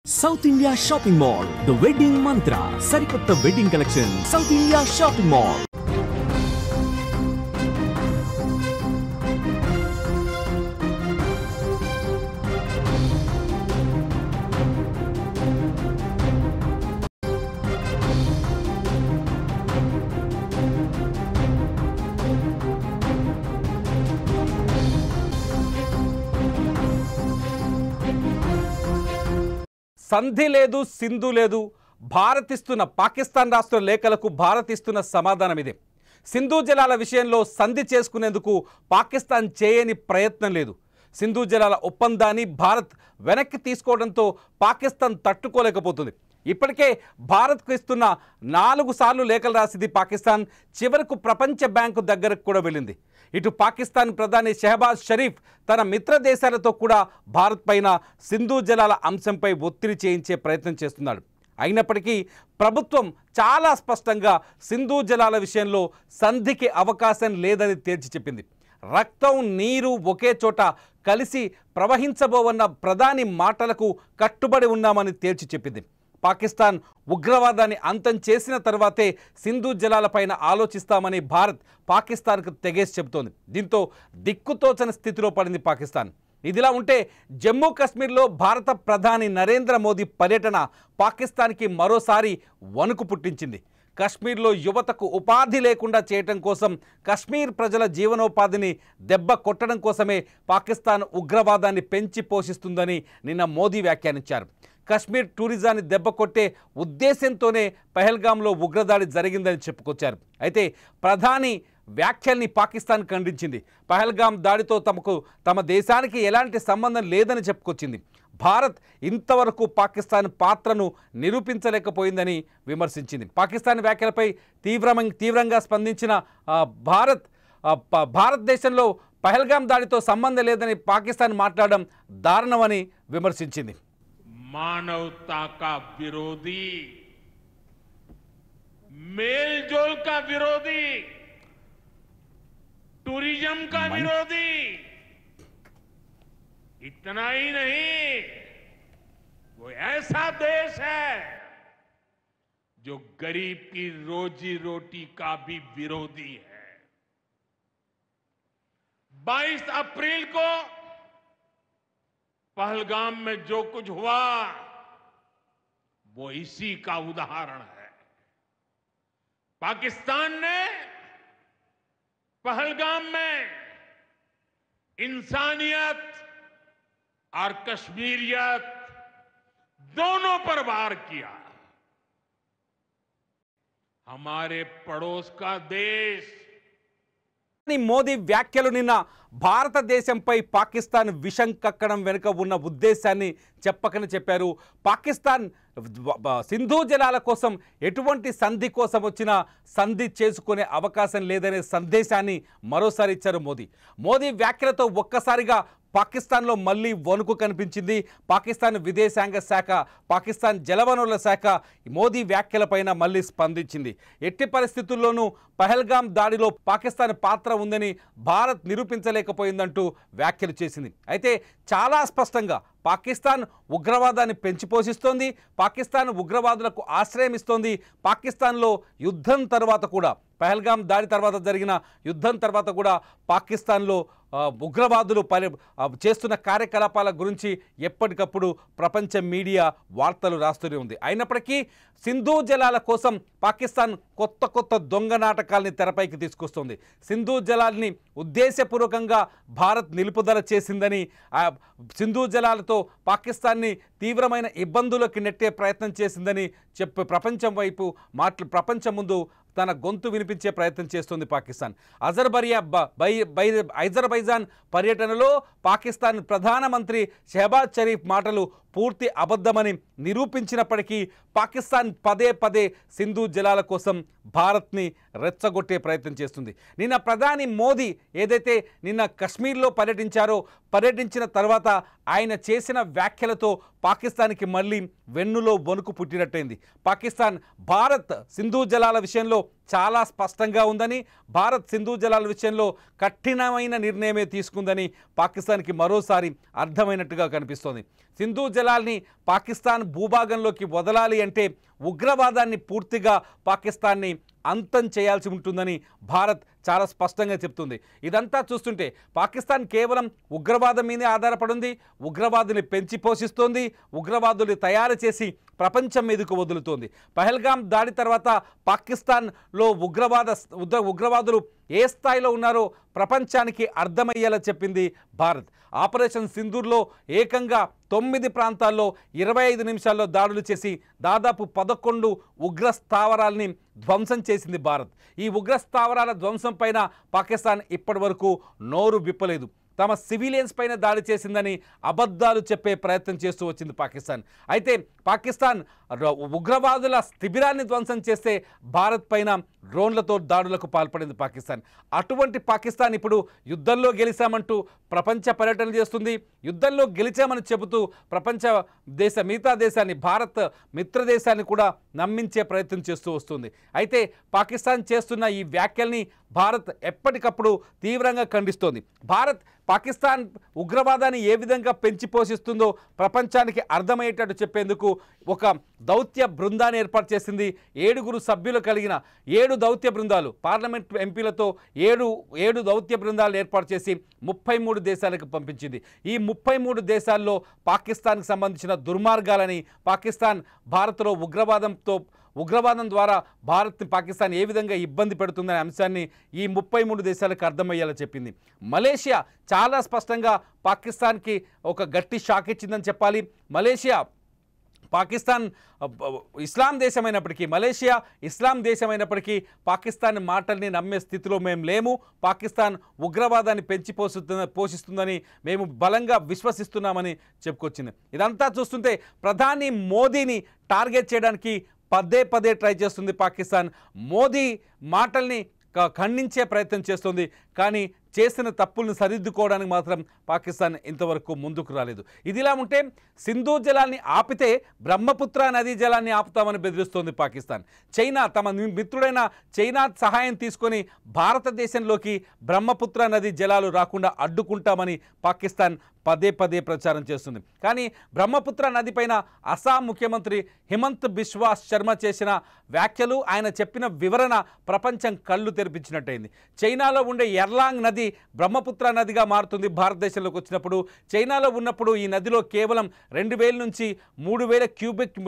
South India Shopping Mall, The Wedding Mantra, Sarikotta Wedding Collection, South India Shopping Mall. సంధి లేదు సింధు లేదు భారత్ ఇస్తున్న పాకిస్తాన్ రాష్ట్ర లేఖలకు భారత్ ఇస్తున్న సమాధానం ఇదే. సింధు జలాల విషయంలో సంధి చేసుకునేందుకు పాకిస్తాన్ చేయని ప్రయత్నం లేదు. సింధు జలాల ఒప్పందాన్ని భారత్ వెనక్కి తీసుకోవడంతో పాకిస్తాన్ తట్టుకోలేకపోతుంది. ఇప్పటికే భారత్కు ఇస్తున్న 4 సార్లు లేఖలు రాసింది పాకిస్తాన్. చివరకు ప్రపంచ బ్యాంకు దగ్గరకు కూడా వెళ్ళింది. ఇటు పాకిస్తాన్ ప్రధాని షెహబాజ్ షరీఫ్ తన మిత్ర దేశాలతో కూడా భారత్ పైన సింధు జలాల అంశంపై ఒత్తిడి చేయించే ప్రయత్నం చేస్తున్నాడు. అయినప్పటికీ ప్రభుత్వం చాలా స్పష్టంగా సింధు జలాల విషయంలో సంధికి అవకాశం లేదని తేల్చి చెప్పింది. రక్తం నీరు ఒకే చోట కలిసి ప్రవహించబోవన్న ప్రధాని మాటలకు కట్టుబడి ఉన్నామని తేల్చి చెప్పింది. పాకిస్తాన్ ఉగ్రవాదాన్ని అంతం చేసిన తర్వాతే సింధు జలాలపైన ఆలోచిస్తామని భారత్ పాకిస్తాన్కు తెగేసి చెబుతోంది. దీంతో దిక్కుతోచని స్థితిలో పడింది పాకిస్తాన్. ఇదిలా ఉంటే జమ్మూ కాశ్మీర్లో భారత ప్రధాని నరేంద్ర మోదీ పర్యటన పాకిస్తాన్కి మరోసారి వణుకు పుట్టించింది. కశ్మీర్లో యువతకు ఉపాధి లేకుండా చేయటం కోసం, కశ్మీర్ ప్రజల జీవనోపాధిని దెబ్బ కొట్టడం కోసమే పాకిస్తాన్ ఉగ్రవాదాన్ని పెంచి పోషిస్తుందని నిన్న మోదీ వ్యాఖ్యానించారు. కశ్మీర్ టూరిజాన్ని దెబ్బకొట్టే ఉద్దేశంతోనే పహల్గామ్లో ఉగ్రదాడి జరిగిందని చెప్పుకొచ్చారు. అయితే ప్రధాని వ్యాఖ్యల్ని పాకిస్తాన్ ఖండించింది. పహల్గామ్ దాడితో తమ దేశానికి ఎలాంటి సంబంధం లేదని చెప్పుకొచ్చింది. భారత్ ఇంతవరకు పాకిస్తాన్ పాత్రను నిరూపించలేకపోయిందని విమర్శించింది. పాకిస్తాన్ వ్యాఖ్యలపై తీవ్రంగా స్పందించిన భారతదేశంలో పహల్గామ్ దాడితో సంబంధం లేదని పాకిస్తాన్ మాట్లాడడం దారుణమని విమర్శించింది. मानवता का विरोधी, मेलजोल का विरोधी, टूरिज्म का विरोधी, इतना ही नहीं, वो ऐसा देश है जो गरीब की रोजी रोटी का भी विरोधी है. 22 अप्रैल को पहलगाम में जो कुछ हुआ वो इसी का उदाहरण है. पाकिस्तान ने पहलगाम में इंसानियत और कश्मीरियत दोनों पर वार किया. हमारे पड़ोस का देश మోదీ వ్యాఖ్యలు నిన్న భారతదేశంపై పాకిస్తాన్ విషం కక్కడం వెనుక ఉన్న ఉద్దేశాన్ని చెప్పకని చెప్పారు. పాకిస్తాన్ సింధు జలాల కోసం ఎటువంటి సంధి కోసం వచ్చినా సంధి చేసుకునే అవకాశం లేదనే సందేశాన్ని మరోసారి ఇచ్చారు మోదీ వ్యాఖ్యలతో ఒక్కసారిగా పాకిస్తాన్లో మళ్ళీ వణుకు కనిపించింది. పాకిస్తాన్ విదేశాంగ శాఖ, పాకిస్తాన్ జలవనరుల శాఖ మోదీ వ్యాఖ్యలపైన మళ్ళీ స్పందించింది. ఎట్టి పరిస్థితుల్లోనూ పహల్గామ్ దాడిలో పాకిస్తాన్ పాత్ర ఉందని భారత్ నిరూపించలేకపోయిందంటూ వ్యాఖ్యలు చేసింది. అయితే చాలా స్పష్టంగా పాకిస్తాన్ ఉగ్రవాదాన్ని పెంచి పోషిస్తోంది. పాకిస్తాన్ ఉగ్రవాదులకు ఆశ్రయం ఇస్తోంది. పాకిస్తాన్లో యుద్ధం తర్వాత కూడా, పహల్గామ్ దాడి తర్వాత జరిగిన యుద్ధం తర్వాత కూడా పాకిస్తాన్లో ఉగ్రవాదులు చేస్తున్న కార్యకలాపాల గురించి ఎప్పటికప్పుడు ప్రపంచ మీడియా వార్తలు రాస్తూనే ఉంది. అయినప్పటికీ సింధు జలాల కోసం పాకిస్తాన్ కొత్త దొంగ నాటకాల్ని తెరపైకి తీసుకొస్తుంది. సింధు జలాల్ని ఉద్దేశపూర్వకంగా భారత్ నిలుపుదల చేసిందని, సింధు జలాలతో పాకిస్తాన్ని తీవ్రమైన ఇబ్బందులకు నెట్టే ప్రయత్నం చేసిందని చెప్పి ప్రపంచం ముందు తన గొంతు వినిపించే ప్రయత్నం చేస్తుంది పాకిస్తాన్. అజర్బైజాన్ పర్యటనలో పాకిస్తాన్ ప్రధానమంత్రి షెహబాజ్ షరీఫ్ మాటలు పూర్తి అబద్ధమని నిరూపించినప్పటికీ పాకిస్తాన్ పదే సింధు జలాల కోసం భారత్ని రెచ్చగొట్టే ప్రయత్నం చేస్తుంది. నిన్న ప్రధాని మోదీ ఏదైతే నిన్న కశ్మీర్లో పర్యటించిన తర్వాత ఆయన చేసిన వ్యాఖ్యలతో పాకిస్తాన్కి మళ్ళీ వెన్నులో వణుకు పుట్టినట్టయింది. పాకిస్తాన్ భారత్ సింధు జలాల విషయంలో చాలా స్పష్టంగా ఉందని, భారత్ సింధు జలాల విషయంలో కఠినమైన నిర్ణయమే తీసుకుందని పాకిస్తాన్కి మరోసారి అర్థమైనట్టుగా కనిపిస్తోంది. సింధు జలాల్ని పాకిస్తాన్ భూభాగంలోకి వదలాలి అంటే ఉగ్రవాదాన్ని పూర్తిగా పాకిస్తాన్ని అంతం చేయాల్సి ఉంటుందని భారత్ చాలా స్పష్టంగా చెప్తుంది. ఇదంతా చూస్తుంటే పాకిస్తాన్ కేవలం ఉగ్రవాదం మీదే ఆధారపడింది, ఉగ్రవాదుని పెంచి పోషిస్తోంది, ఉగ్రవాదుల్ని తయారు చేసి ప్రపంచం మీదకు వదులుతోంది. పహల్గాం దాడి తర్వాత పాకిస్తాన్లో ఉగ్రవాదులు ఏ స్థాయిలో ఉన్నారో ప్రపంచానికి అర్థమయ్యేలా చెప్పింది భారత్. ఆపరేషన్ సింధూర్లో ఏకంగా 9 ప్రాంతాల్లో 25 నిమిషాల్లో దాడులు చేసి దాదాపు 11 ఉగ్ర స్థావరాల్ని ధ్వంసం చేసింది భారత్. ఈ ఉగ్ర స్థావరాల ధ్వంసం పైన పాకిస్తాన్ ఇప్పటి వరకు నోరు విప్పలేదు. తమ సివిలియన్స్ పైన దాడి చేసిందని అబద్ధాలు చెప్పే ప్రయత్నం చేస్తూ వచ్చింది పాకిస్తాన్. అయితే పాకిస్తాన్ ఉగ్రవాదుల శిబిరాన్ని ధ్వంసం చేస్తే భారత్ పైన డ్రోన్లతో దాడులకు పాల్పడింది పాకిస్తాన్. అటువంటి పాకిస్తాన్ ఇప్పుడు యుద్ధంలో గెలిచామంటూ ప్రపంచ పర్యటన చేస్తుంది. యుద్ధంలో గెలిచామని చెబుతూ మిగతా దేశాన్ని, భారత్ మిత్ర దేశాన్ని కూడా నమ్మించే ప్రయత్నం చేస్తూ వస్తుంది. అయితే పాకిస్తాన్ చేస్తున్న ఈ వ్యాఖ్యల్ని భారత్ ఎప్పటికప్పుడు తీవ్రంగా ఖండిస్తోంది. భారత్ పాకిస్తాన్ ఉగ్రవాదాన్ని ఏ విధంగా పెంచి పోషిస్తుందో ప్రపంచానికి అర్థమయ్యేటట్టు చెప్పేందుకు ఒక దౌత్య బృందాన్ని ఏర్పాటు చేసింది. 7 సభ్యులు కలిగిన 7 దౌత్య బృందాలు, పార్లమెంట్ ఎంపీలతో 7 దౌత్య బృందాలు ఏర్పాటు చేసి 33 దేశాలకు పంపించింది. ఈ 33 దేశాల్లో పాకిస్తాన్కి సంబంధించిన దుర్మార్గాలని, పాకిస్తాన్ భారత్లో ఉగ్రవాదం ద్వారా పాకిస్తాన్ ఏ విధంగా ఇబ్బంది పెడుతుందనే అంశాన్ని ఈ 33 దేశాలకు అర్థమయ్యేలా చెప్పింది. మలేషియా చాలా స్పష్టంగా పాకిస్తాన్కి ఒక గట్టి షాక్ ఇచ్చిందని చెప్పాలి. పాకిస్తాన్ ఇస్లాం దేశమైనప్పటికీ, మలేషియా ఇస్లాం దేశమైనప్పటికీ పాకిస్తాన్ మాటల్ని నమ్మే స్థితిలో మేము లేము. పాకిస్తాన్ ఉగ్రవాదాన్ని పెంచి పోషిస్తుందని మేము బలంగా విశ్వసిస్తున్నామని చెప్పుకొచ్చింది. ఇదంతా చూస్తుంటే ప్రధాని మోదీని టార్గెట్ చేయడానికి పదే ట్రై చేస్తుంది పాకిస్తాన్. మోదీ మాటల్ని ఖండించే ప్రయత్నం చేస్తుంది, కానీ చేసిన తప్పుల్ని సరిదిద్దుకోవడానికి మాత్రం పాకిస్తాన్ ఇంతవరకు ముందుకు రాలేదు. ఇదిలా ఉంటే సింధు జలాన్ని ఆపితే బ్రహ్మపుత్ర నదీ జలాన్ని ఆపుతామని బెదిరిస్తోంది పాకిస్తాన్. చైనా, తమ మిత్రుడైన చైనా సహాయం తీసుకొని భారతదేశంలోకి బ్రహ్మపుత్ర నదీ జలాలు రాకుండా అడ్డుకుంటామని పాకిస్తాన్ పదే ప్రచారం చేస్తుంది. కానీ బ్రహ్మపుత్ర నది పైన అస్సాం ముఖ్యమంత్రి హిమంత్ బిశ్వా శర్మ చేసిన వ్యాఖ్యలు, ఆయన చెప్పిన వివరణ ప్రపంచం కళ్ళు తెరిపించినట్టయింది. చైనాలో ఉండే ఎర్లాంగ్ నది బ్రహ్మపుత్ర నదిగా మారుతుంది భారతదేశంలోకి వచ్చినప్పుడు. చైనాలో ఉన్నప్పుడు ఈ నదిలో కేవలం 2000 నుంచి 3000 క్యూబిక్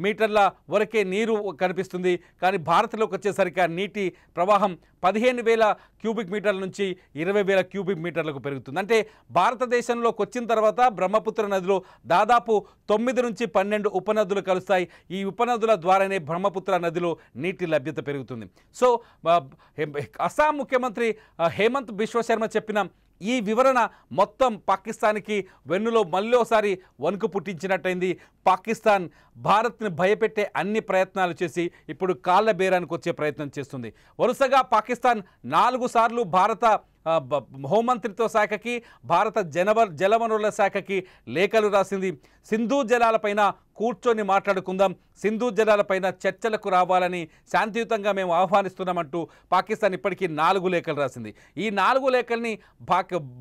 మీటర్ల వరకే నీరు కనిపిస్తుంది. కానీ భారత్లోకి వచ్చేసరికి ఆ నీటి ప్రవాహం 15,000 క్యూబిక్ మీటర్ల నుంచి 20,000 క్యూబిక్ మీటర్లకు పెరుగుతుంది. అంటే భారతదేశంలోకి వచ్చిన తర్వాత బ్రహ్మపుత్ర నదిలో దాదాపు 9 నుంచి 12 ఉపనదులు కలుస్తాయి. ఈ ఉపనదుల ద్వారానే బ్రహ్మపుత్ర నదిలో నీటి లభ్యత పెరుగుతుంది. సో అస్సాం ముఖ్యమంత్రి హేమంత్ బిశ్వ శర్మ చెప్పిన ఈ వివరణ మొత్తం పాకిస్తాన్కి వెన్నులో మళ్ళీసారి వణుకు పుట్టించినట్టయింది. పాకిస్తాన్ భారత్ని భయపెట్టే అన్ని ప్రయత్నాలు చేసి ఇప్పుడు కాళ్ళ బేరానికి వచ్చే ప్రయత్నం చేస్తుంది. వరుసగా పాకిస్తాన్ 4 సార్లు భారత హోంమంత్రిత్వ శాఖకి, భారత జలవనరుల శాఖకి లేఖలు రాసింది. సింధు జలాలపైన కూర్చొని మాట్లాడుకుందాం, సింధు జలాలపైన చర్చలకు రావాలని శాంతియుతంగా మేము ఆహ్వానిస్తున్నామంటూ పాకిస్తాన్ ఇప్పటికీ 4 లేఖలు రాసింది. ఈ 4 లేఖల్ని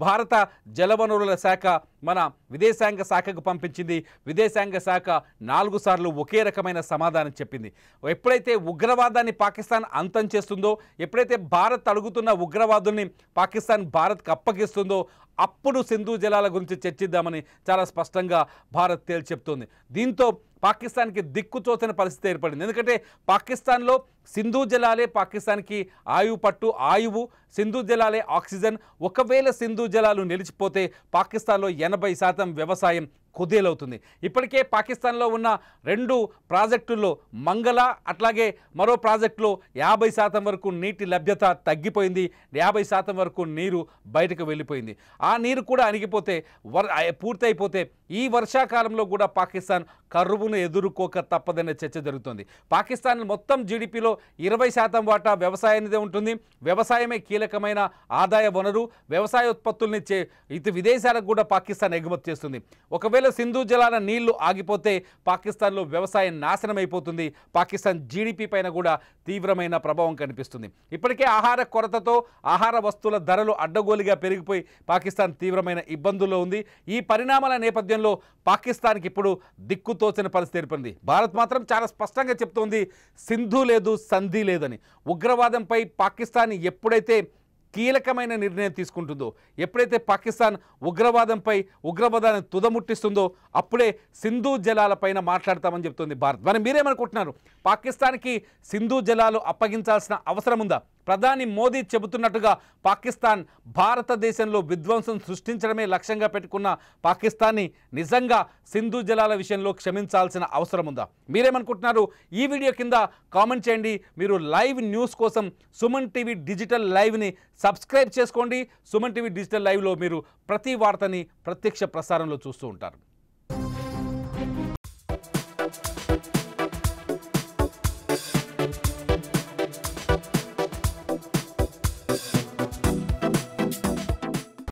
భారత జలవనరుల శాఖ మన విదేశాంగ శాఖకు పంపించింది. విదేశాంగ శాఖ 4 సార్లు ఒకే రకమైన సమాధానం చెప్పింది. ఎప్పుడైతే ఉగ్రవాదాన్ని పాకిస్తాన్ అంతం చేస్తుందో, ఎప్పుడైతే భారత్ అడుగుతున్న ఉగ్రవాదుల్ని పాకిస్తాన్ భారత్కు అప్పగిస్తుందో అప్పుడు సింధు జలాల గురించి చర్చిద్దామని చాలా స్పష్టంగా భారత్ తేల్చి చెప్తోంది. దీంతో పాకిస్తాన్కి దిక్కుతోచని పరిస్థితి ఏర్పడింది. ఎందుకంటే పాకిస్తాన్లో సింధు జలాలే పాకిస్తాన్కి ఆయువు, సింధు జలాలే ఆక్సిజన్. ఒకవేళ సింధు జలాలు నిలిచిపోతే పాకిస్తాన్లో 80% వ్యవసాయం కుదేలవుతుంది. ఇప్పటికే పాకిస్తాన్లో ఉన్న 2 ప్రాజెక్టుల్లో మంగళ, అట్లాగే మరో ప్రాజెక్టులో 50% వరకు నీటి లభ్యత తగ్గిపోయింది. 50% వరకు నీరు బయటకు వెళ్ళిపోయింది. ఆ నీరు కూడా అణిగిపోతే పూర్తయిపోతే ఈ వర్షాకాలంలో కూడా పాకిస్తాన్ కరువును ఎదుర్కోక తప్పదనే చర్చ జరుగుతుంది. పాకిస్తాన్ మొత్తం జీడిపిలో 20% వాటా వ్యవసాయానిదే ఉంటుంది. వ్యవసాయమే కీలకమైన ఆదాయ వనరు. వ్యవసాయోత్పత్తుల్ని ఇటు విదేశాలకు కూడా పాకిస్తాన్ ఎగుమతి చేస్తుంది. ఒకవేళ సింధు జలాల నీళ్లు ఆగిపోతే పాకిస్తాన్లో వ్యవసాయం నాశనం అయిపోతుంది. పాకిస్తాన్ జీడిపి పైన కూడా తీవ్రమైన ప్రభావం కనిపిస్తుంది. ఇప్పటికే ఆహార కొరతతో ఆహార వస్తువుల ధరలు అడ్డగోలుగా పెరిగిపోయి పాకిస్తాన్ తీవ్రమైన ఇబ్బందుల్లో ఉంది. ఈ పరిణామాల నేపథ్యంలో పాకిస్తాన్కి ఇప్పుడు దిక్కుతోచని పరిస్థితి ఏర్పడింది. భారత్ మాత్రం చాలా స్పష్టంగా చెప్తోంది, సింధు లేదు, సంధి లేదని. ఉగ్రవాదంపై పాకిస్తాన్ ఎప్పుడైతే కీలకమైన నిర్ణయం తీసుకుంటుందో, ఎప్పుడైతే పాకిస్తాన్ ఉగ్రవాదాన్ని తుదముట్టిస్తుందో అప్పుడే సింధు జలాలపైన మాట్లాడతామని చెప్తుంది భారత్. మరి మీరేమనుకుంటున్నారు? పాకిస్తాన్కి సింధు జలాలు అప్పగించాల్సిన అవసరం ఉందా? ప్రధాని మోదీ చెబుతున్నట్టుగా పాకిస్తాన్ భారతదేశంలో విధ్వంసం సృష్టించడమే లక్ష్యంగా పెట్టుకున్న పాకిస్తాన్ని నిజంగా సింధు జలాల విషయంలో క్షమించాల్సిన అవసరం ఉందా? మీరేమనుకుంటున్నారు? ఈ వీడియో కింద కామెంట్ చేయండి. మీరు లైవ్ న్యూస్ కోసం సుమన్ టీవీ డిజిటల్ లైవ్ని సబ్స్క్రైబ్ చేసుకోండి. సుమన్ టీవీ డిజిటల్ లైవ్లో మీరు ప్రతి వార్తని ప్రత్యక్ష ప్రసారంలో చూస్తూ ఉంటారు.